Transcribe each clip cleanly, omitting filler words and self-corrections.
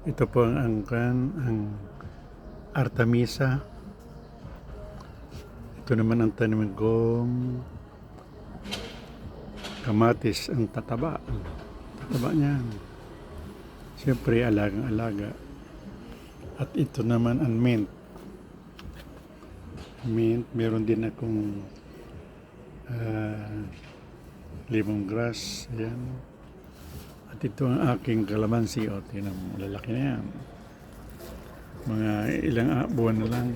Ito po ang angkan, ang Artemisa. Ito naman ang taniman kong kamatis, ang tataba. Tataba niyan. Siyempre, alagang-alaga. At ito naman ang mint. Mint, meron din akong lemongrass. Ayan. At ito ang aking kalamansi. O, tingnan mo, lalaki na yan. Mga ilang buwan na lang.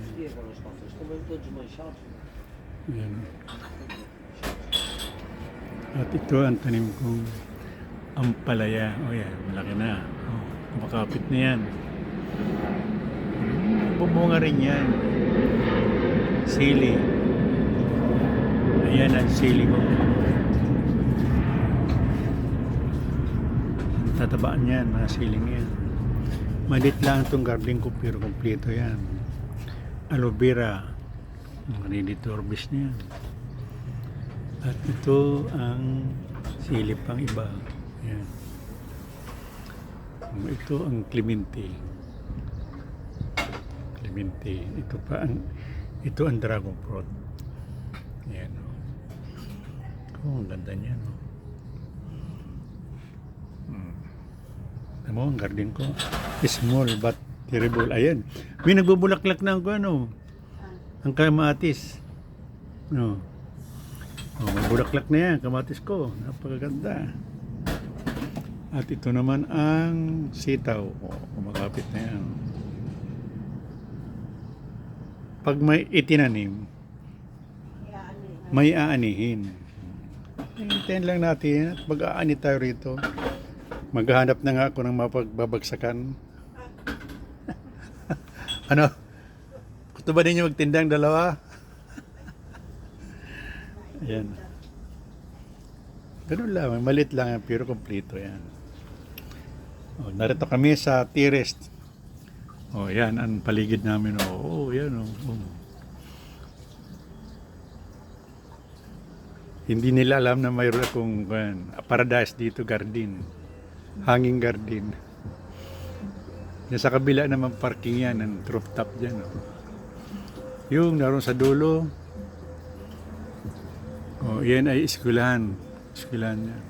Ayan. At ito ang tanim kong ampalaya. O yan, malaki na. O, kumakapit na yan. Bumunga rin yan. Sili. Ayan ang sili ko. Tatabaan yan, mga siling yan. Malit lang itong garden ko pero kompleto yan. Aloe vera. Ready to harvest na yan. At ito ang sili pang iba. Yan. Ito ang clemente. Clemente. Ito ang dragon fruit. Yan. Oh, ang ganda niya, no? Mo ang garden ko. Small but terrible. Ayan. May nagbubulaklak na ako, ano? Ang kamatis. No. Oh, may bulaklak na yan. Kamatis ko. Napakaganda. At ito naman ang sitaw. Oh, kumakapit na yan. Pag may itinanim, may aanihin. Hintayin lang natin at mag-aani tayo rito. Maghahanap na nga ako ng mapagbabagsakan. Ano? Gusto ba ninyo magtindang dalawa? Ayan. Ganun lang. Malit lang yan. Pero kompleto yan. O, narito kami sa terrace. O, yan. Ang paligid namin. O, yan. O. Hindi nila alam na mayroon akong paradise dito, garden. Hanging garden. Yan sa kabila naman parking yan, ang rooftop dyan. Oh. Yung naroon sa dulo, oh, yan ay eskwelahan. Eskwelahan yan.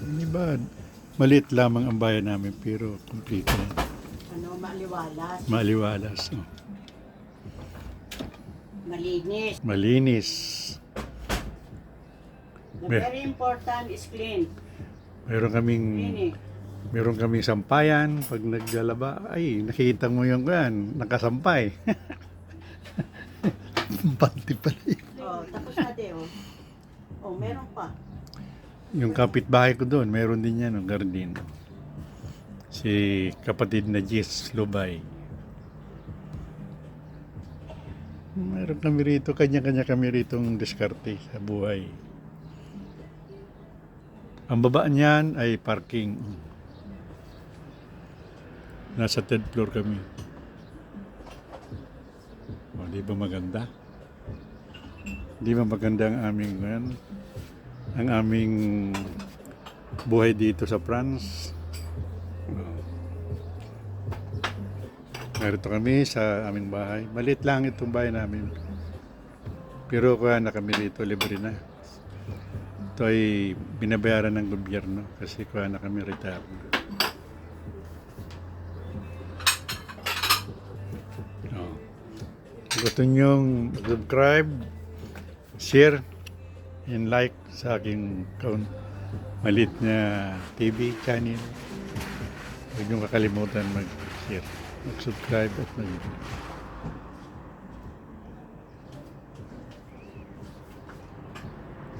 Hindi ba? Maliit lamang ang bayan namin pero complete. Ano, maliwalas. Maliwalas. Oh. Malinis. Malinis. The very important is clean. Meron kaming Clean. meron kaming sampayan pag naglalaba. Ay, nakikita mo yung nakasampay. Panty pala yun. Oh, tapos na oh. Oh, meron pa. Yung kapitbahay ko doon, meron din yan, garden. Si kapatid na Jess Lubay. Meron kami rito, kanya-kanya kami rito ng diskarte sa buhay. Ang baba niyan ay parking. Nasa 3rd floor kami. O, di ba maganda? Di ba maganda ang aming buhay dito sa France? Narito kami sa aming bahay. Maliit lang itong bahay namin. Pero kuha na kami dito, libre na. Ito ay binabayaran ng gobyerno kasi kuha na kami retire. Oh. Gusto nyong subscribe, share, and like sa aking maliit na TV channel. Huwag niyong kakalimutan mag-share, mag-subscribe at mag